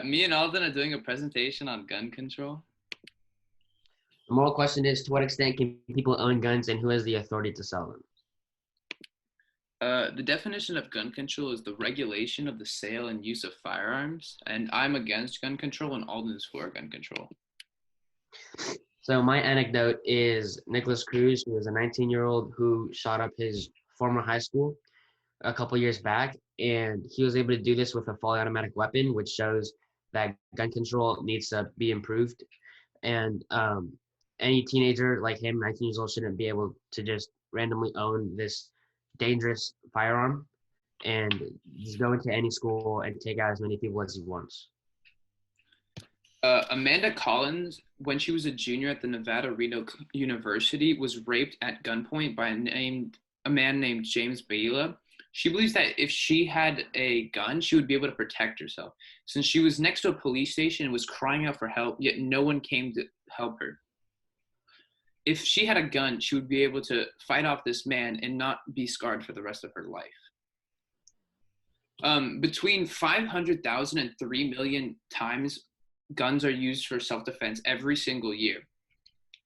Me and Alden are doing a presentation on gun control. The moral question is, to what extent can people own guns and who has the authority to sell them? The definition of gun control is the regulation of the sale and use of firearms, and I'm against gun control, and Alden is for gun control. So my anecdote is Nicholas Cruz, who was a 19-year-old who shot up his former high school a couple years back, and he was able to do this with a fully automatic weapon, which shows that gun control needs to be improved. And any teenager like him, 19 years old, shouldn't be able to just randomly own this dangerous firearm and just go into any school and take out as many people as he wants. Amanda Collins, when she was a junior at the Nevada Reno University, was raped at gunpoint by a man named James Baila. She believes that if she had a gun, she would be able to protect herself, since she was next to a police station and was crying out for help, yet no one came to help her. If she had a gun, she would be able to fight off this man and not be scarred for the rest of her life. Between 500,000 and 3 million times guns are used for self-defense every single year.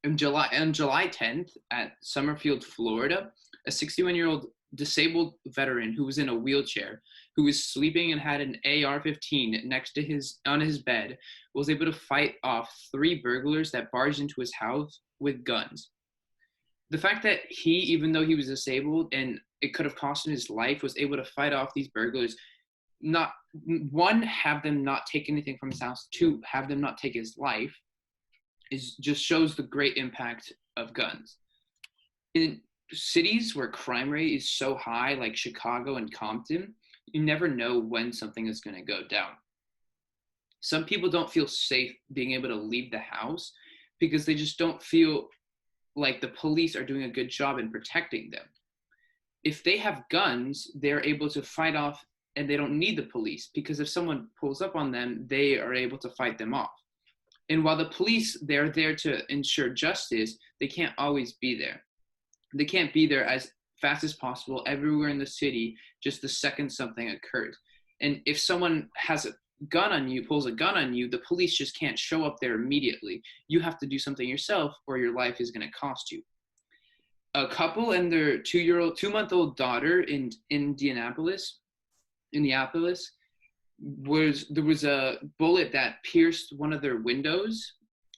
On July 10th at Summerfield, Florida, a 61-year-old disabled veteran who was in a wheelchair, who was sleeping and had an AR-15 next to on his bed, was able to fight off 3 burglars that barged into his house with guns. The fact that he, even though he was disabled and it could have cost him his life, was able to fight off these burglars, not one, have them not take anything from his house, 2, have them not take his life, is just shows the great impact of guns. In cities where crime rate is so high, like Chicago and Compton, you never know when something is going to go down. Some people don't feel safe being able to leave the house because they just don't feel like the police are doing a good job in protecting them. If they have guns, they're able to fight off, and they don't need the police, because if someone pulls up on them, they are able to fight them off. And while the police, they're there to ensure justice, they can't always be there. They can't be there as fast as possible everywhere in the city just the second something occurs. And if someone has a gun on you, pulls a gun on you, the police just can't show up there immediately. You have to do something yourself, or your life is going to cost you. A couple and their 2-month-old daughter in Indianapolis, there was a bullet that pierced one of their windows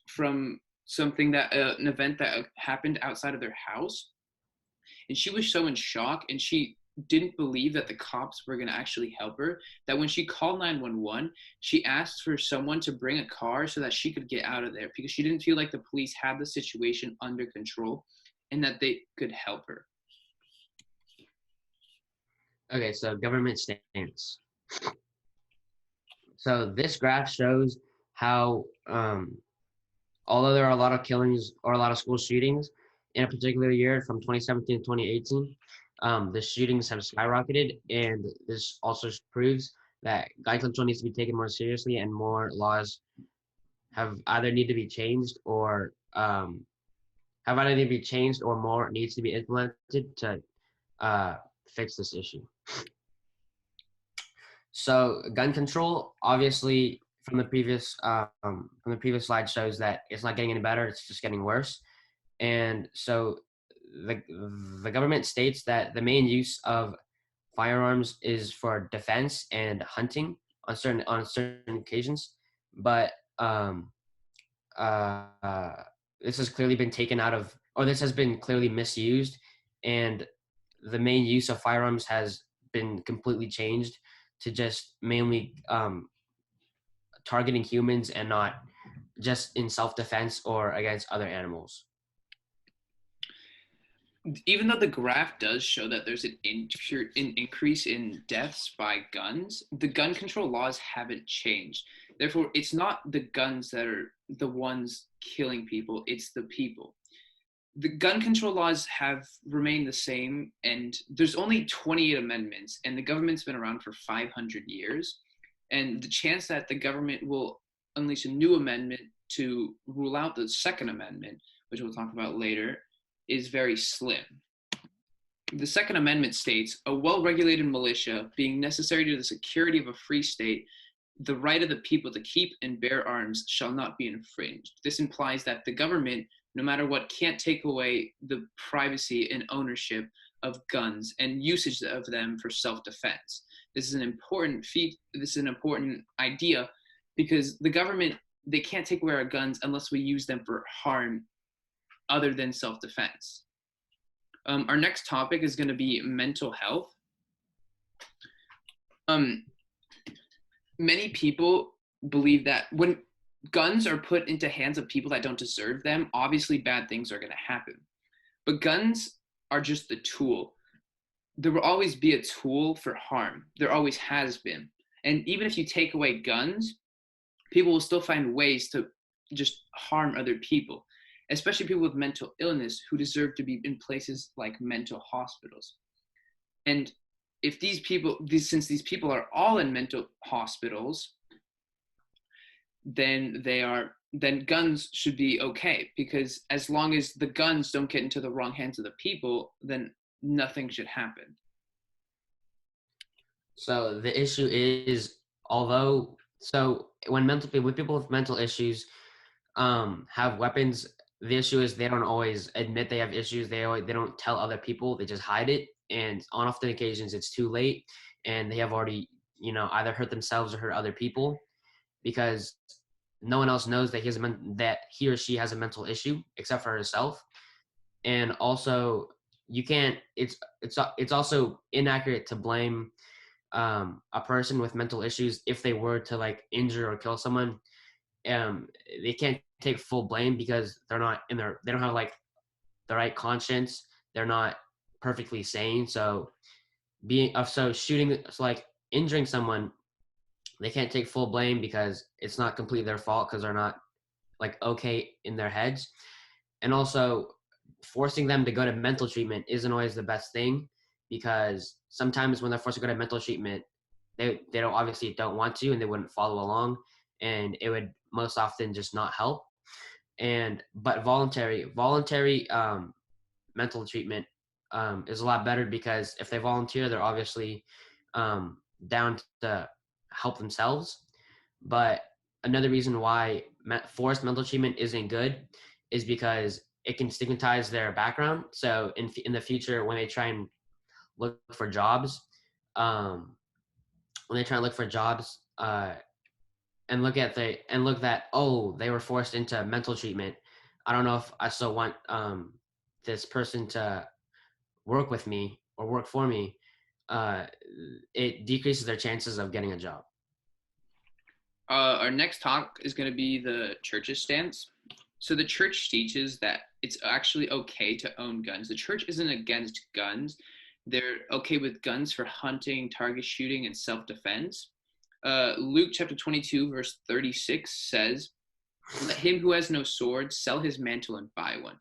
from an event that happened outside of their house, and she was so in shock, and she didn't believe that the cops were going to actually help her, that when she called 911, she asked for someone to bring a car so that she could get out of there, because she didn't feel like the police had the situation under control and that they could help her. Okay, so government stance. So this graph shows how, although there are a lot of killings or a lot of school shootings in a particular year from 2017 to 2018, the shootings have skyrocketed, and this also proves that gun control needs to be taken more seriously, and more laws have either need to be changed or more needs to be implemented to fix this issue. So gun control, obviously, from the previous slide, shows that it's not getting any better; it's just getting worse. And so the government states that the main use of firearms is for defense and hunting on certain occasions, but this has clearly been taken out of, or this has been clearly misused, and the main use of firearms has been completely changed to just mainly targeting humans and not just in self-defense or against other animals. Even though the graph does show that there's an increase in deaths by guns, the gun control laws haven't changed. Therefore, it's not the guns that are the ones killing people, it's the people. The gun control laws have remained the same, and there's only 28 amendments, and the government's been around for 500 years. And the chance that the government will unleash a new amendment to rule out the Second Amendment, which we'll talk about later, is very slim. The Second Amendment states, a well-regulated militia being necessary to the security of a free state, the right of the people to keep and bear arms shall not be infringed. This implies that the government, no matter what, can't take away the privacy and ownership of guns and usage of them for self-defense. This is an important this is an important idea because the government, they can't take away our guns unless we use them for harm other than self-defense. Our next topic is going to be mental health. Many people believe that when guns are put into hands of people that don't deserve them, obviously bad things are going to happen. But guns are just the tool. There will always be a tool for harm. There always has been. And even if you take away guns, people will still find ways to just harm other people, especially people with mental illness who deserve to be in places like mental hospitals. And if since these people are all in mental hospitals, then guns should be okay, because as long as the guns don't get into the wrong hands of the people, then nothing should happen. So the issue is, when people with mental issues have weapons, the issue is they don't always admit they have issues. They don't tell other people. They just hide it, and on often occasions it's too late, and they have already either hurt themselves or hurt other people, because no one else knows that that he or she has a mental issue except for herself. And also, you can't. It's also inaccurate to blame a person with mental issues if they were to like injure or kill someone. They can't take full blame because they're not they don't have like the right conscience. They're not perfectly sane. So like injuring someone, they can't take full blame because it's not completely their fault because they're not like okay in their heads. And also, forcing them to go to mental treatment isn't always the best thing, because sometimes when they're forced to go to mental treatment, they don't want to, and they wouldn't follow along, and it would most often just not help. But voluntary mental treatment is a lot better, because if they volunteer, they're obviously down to help themselves. But another reason why forced mental treatment isn't good is because it can stigmatize their background. So in the future, when they try and look for jobs, and look that, oh, they were forced into mental treatment, I don't know if I still want this person to work with me or work for me. It decreases their chances of getting a job. Our next talk is going to be the church's stance. So the church teaches that it's actually okay to own guns. The church isn't against guns. They're okay with guns for hunting, target shooting, and self-defense. Luke chapter 22, verse 36 says, "Let him who has no sword sell his mantle and buy one."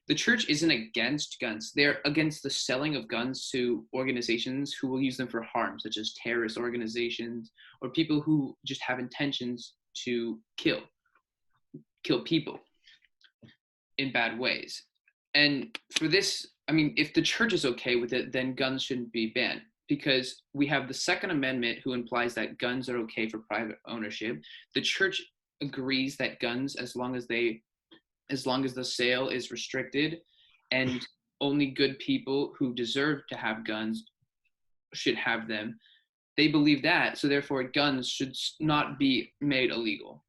The church isn't against guns. They're against the selling of guns to organizations who will use them for harm, such as terrorist organizations or people who just have intentions to kill people in bad ways. And for this, I mean, if the church is okay with it, then guns shouldn't be banned, because we have the Second Amendment, who implies that guns are okay for private ownership. The church agrees that guns, as long as the sale is restricted and only good people who deserve to have guns should have them, they believe that. So therefore, guns should not be made illegal.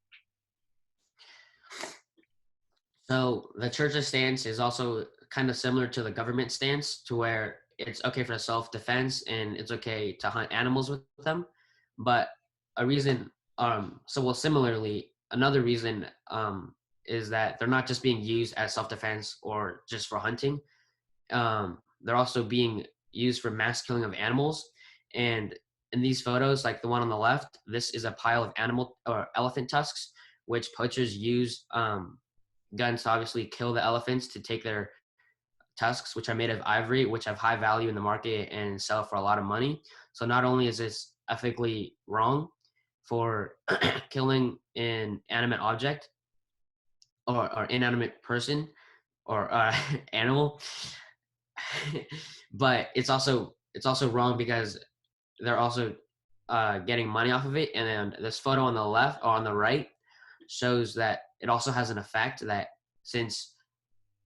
So the church's stance is also kind of similar to the government stance, to where it's okay for self-defense and it's okay to hunt animals with them. But similarly, another reason is that they're not just being used as self-defense or just for hunting. They're also being used for mass killing of animals. And in these photos, like the one on the left, this is a pile of elephant tusks, which poachers use guns to obviously kill the elephants to take their tusks, which are made of ivory, which have high value in the market and sell for a lot of money. So not only is this ethically wrong for killing an animate object or inanimate person or animal, but it's also wrong because they're also getting money off of it. And then this photo on the left or on the right shows that it also has an effect that since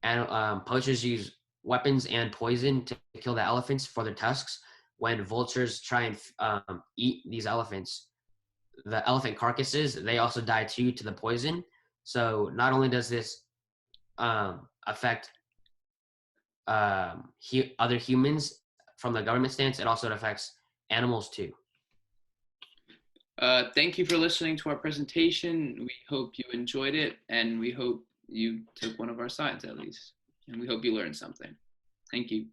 poachers use weapons and poison to kill the elephants for their tusks, when vultures try and eat these elephants, the elephant carcasses, they also die too to the poison. So not only does this affect other humans from the government stance, it also affects animals too. Thank you for listening to our presentation. We hope you enjoyed it, and we hope you took one of our sides at least. And we hope you learned something. Thank you.